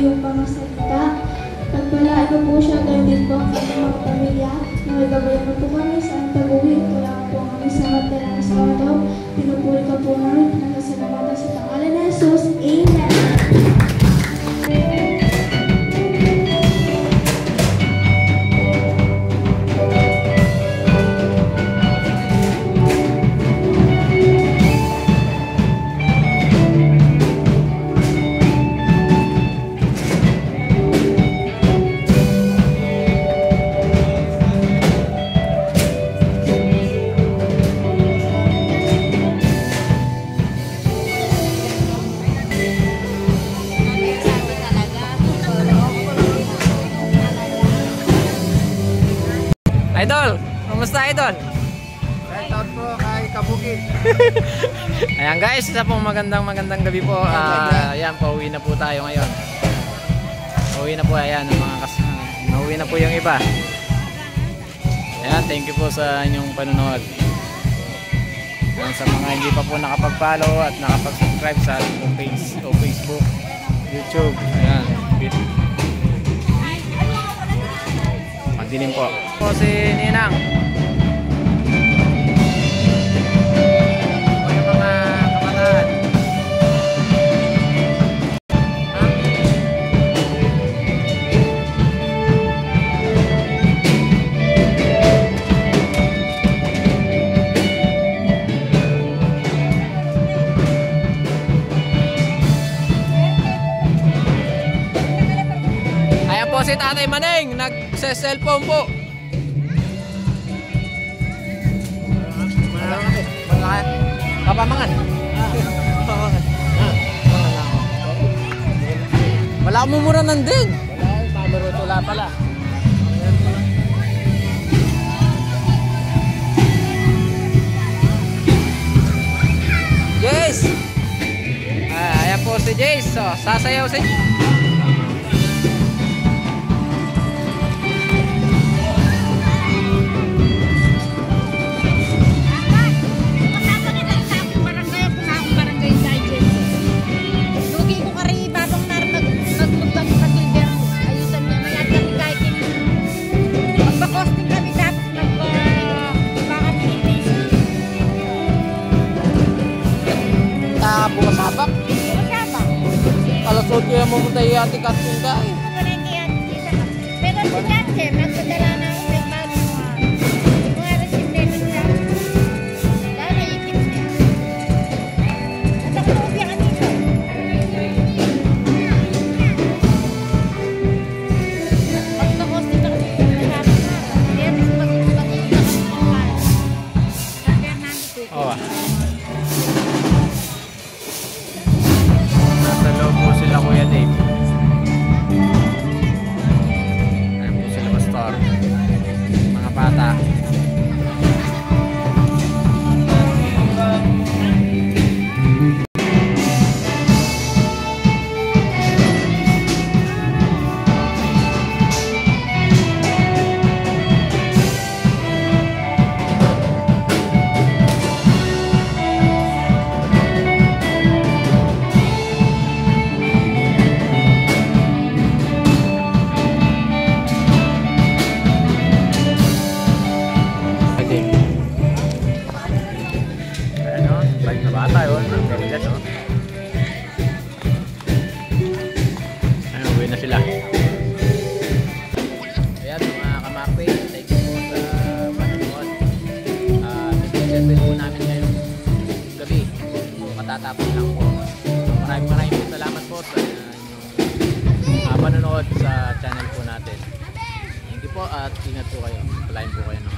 iyong mga salita. Pagpalain mo po siya gayon din po ang kanyang mga pamilya. Nagagabayan mo po kami sa aming pag-uwi. Kaya po ang aming samat na lang sa araw. Pinupuri ka po namin. Nagsasalamatan sa pangalan ng Jesus. Amen. Idol, kumusta Idol? Shoutout po kay Kabukid. Ayan guys, isa pong magandang gabi po. Ayan, pauwi na po tayo ngayon. Pauwi na po, ayan, ang mga nauwi na po yung iba. Ayan, thank you po sa inyong panonood. Ayan, sa mga hindi pa po nakapag-follow at nakapag-subscribe sa ating page o Facebook, YouTube. Ayan, magdilim po. Po si Ninang. Po yung mga kabataan. Ayan po si Tatay Maneng, nagse-cellphone po. Kapamangan. Wala akong mumura nandin. Mamarutula pala. Jace! Ayan po si Jace. So, sasayaw si bumasabak. Alasod kaya mamunta yung ating kating guy. Pero si Dante, nagpadala na ako kay Bago. Mga residente siya. Dahil naipit siya. At ako naubya ka dito. Pag na-hosted ako dito, nagkakaroon na. Kaya pag-ibig ako ng para. Kaya nandito. Oo. Nasa loob po sila Kuya Dave. Ayan po sila Pastor. Mga bata. Bata yun, ang gabigas oh. Ayun, uwi na sila. Ayan mga kamarpe, thank you po sa panonood. Nag-settle po namin ngayong gabi. So, katatapos lang po. Maraming po salamat po sa inyong panonood sa channel po natin. Thank you po at ingat po kayo. Palain po kayo ng